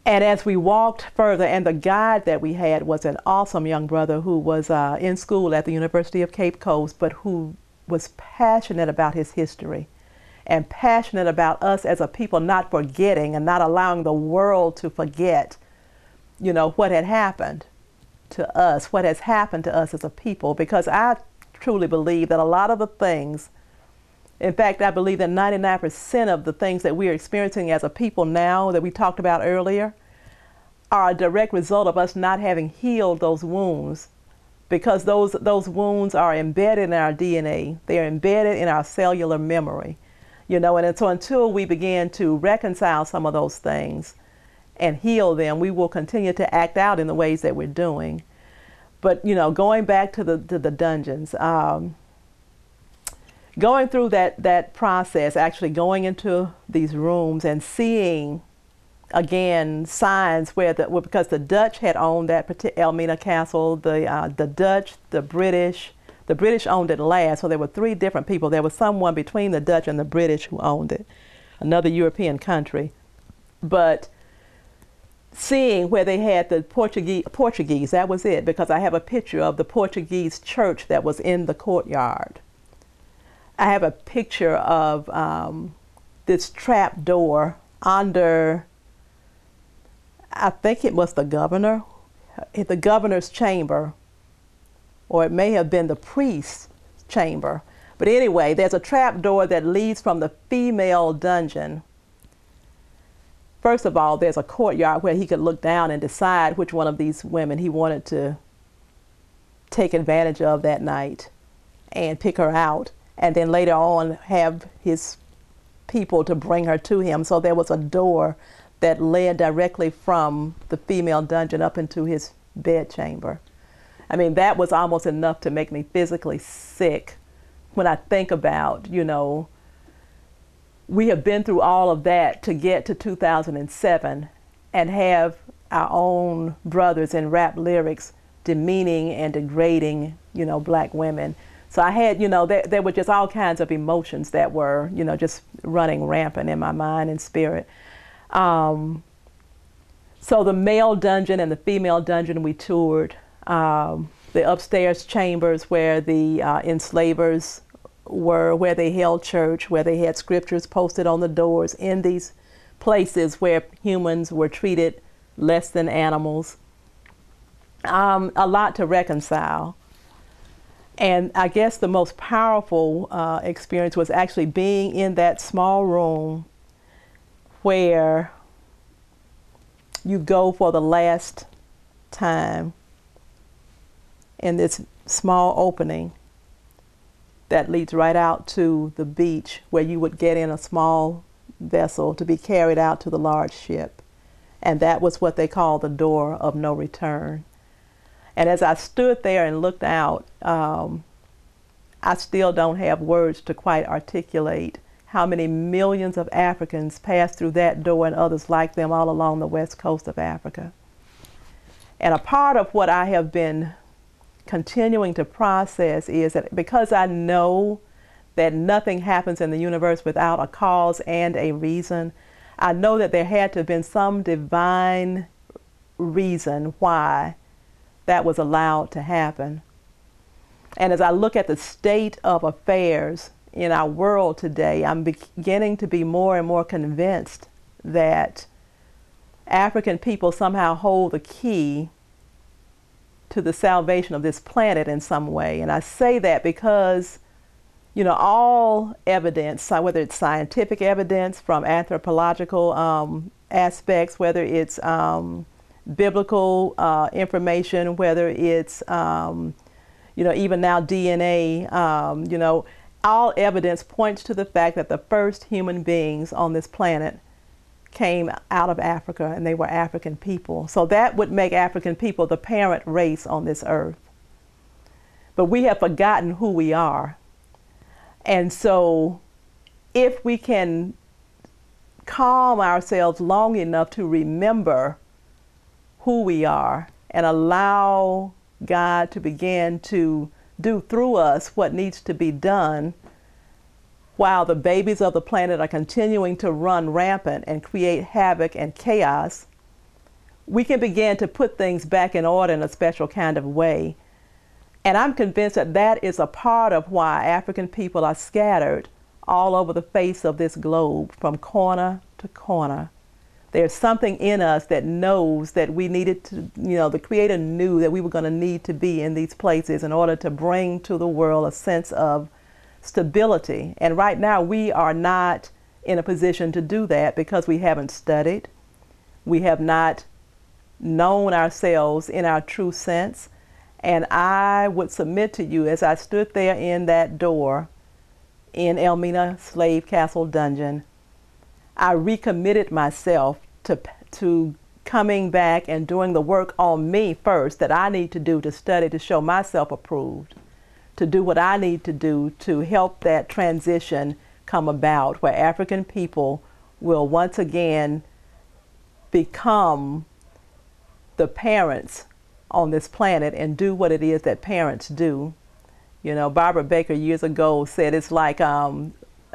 And as we walked further, and the guide that we had was an awesome young brother who was in school at the University of Cape Coast, but who was passionate about his history and passionate about us as a people not forgetting and not allowing the world to forget, you know, what had happened to us, what has happened to us as a people. Because I truly believe that a lot of the things, in fact, I believe that 99% of the things that we are experiencing as a people now that we talked about earlier are a direct result of us not having healed those wounds, because those wounds are embedded in our DNA. They are embedded in our cellular memory, you know, and so until we begin to reconcile some of those things and heal them, we will continue to act out in the ways that we're doing. But, you know, going back to the dungeons, going through that process, actually going into these rooms and seeing, again, signs where because the Dutch had owned that particular Elmina Castle, the Dutch, the British owned it last, so there were three different people. There was someone between the Dutch and the British who owned it, another European country. But seeing where they had the Portuguese, that was it, because I have a picture of the Portuguese church that was in the courtyard. I have a picture of this trap door under, I think it was the governor's chamber, or it may have been the priest's chamber. But anyway, there's a trap door that leads from the female dungeon. First of all, there's a courtyard where he could look down and decide which one of these women he wanted to take advantage of that night and pick her out, and then later on have his people to bring her to him. So there was a door that led directly from the female dungeon up into his bedchamber. I mean, that was almost enough to make me physically sick when I think about, you know, we have been through all of that to get to 2007 and have our own brothers in rap lyrics demeaning and degrading, you know, black women. So I had, you know, there were just all kinds of emotions that were, you know, just running rampant in my mind and spirit. So the male dungeon and the female dungeon we toured, the upstairs chambers where the enslavers were, where they held church, where they had scriptures posted on the doors, in these places where humans were treated less than animals. A lot to reconcile. And I guess the most powerful experience was actually being in that small room where you go for the last time in this small opening that leads right out to the beach, where you would get in a small vessel to be carried out to the large ship. And that was what they called the door of no return. And as I stood there and looked out, I still don't have words to quite articulate how many millions of Africans passed through that door and others like them all along the west coast of Africa. And a part of what I have been continuing to process is that because I know that nothing happens in the universe without a cause and a reason, I know that there had to have been some divine reason why that was allowed to happen. And as I look at the state of affairs in our world today, I'm beginning to be more and more convinced that African people somehow hold the key to the salvation of this planet in some way. And I say that because, you know, all evidence, whether it's scientific evidence from anthropological aspects, whether it's biblical information, whether it's, you know, even now DNA, you know, all evidence points to the fact that the first human beings on this planet came out of Africa, and they were African people. So that would make African people the parent race on this earth. But we have forgotten who we are. And so if we can calm ourselves long enough to remember who we are and allow God to begin to do through us what needs to be done, while the babies of the planet are continuing to run rampant and create havoc and chaos, we can begin to put things back in order in a special kind of way. And I'm convinced that that is a part of why African people are scattered all over the face of this globe, from corner to corner. There's something in us that knows that we needed to, the Creator knew that we were going to need to be in these places in order to bring to the world a sense of stability. And right now we are not in a position to do that because we haven't studied. We have not known ourselves in our true sense. And I would submit to you, as I stood there in that door in Elmina Slave Castle Dungeon, I recommitted myself to coming back and doing the work on me first that I need to do to study, to show myself approved, to do what I need to do to help that transition come about, where African people will once again become the parents on this planet and do what it is that parents do. Barbara Baker years ago said it's like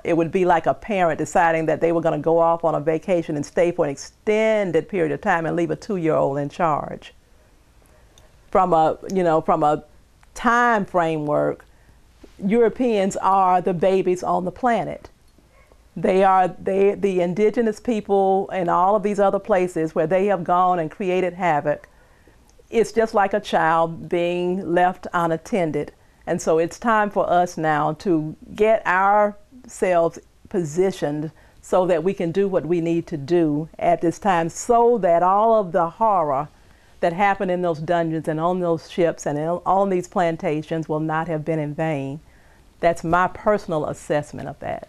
it would be like a parent deciding that they were going to go off on a vacation and stay for an extended period of time and leave a 2-year-old in charge. From a time framework, Europeans are the babies on the planet. They are the indigenous people in all of these other places where they have gone and created havoc. It's just like a child being left unattended. And so it's time for us now to get ourselves positioned so that we can do what we need to do at this time, so that all of the horror that happened in those dungeons and on those ships and on these plantations will not have been in vain. That's my personal assessment of that.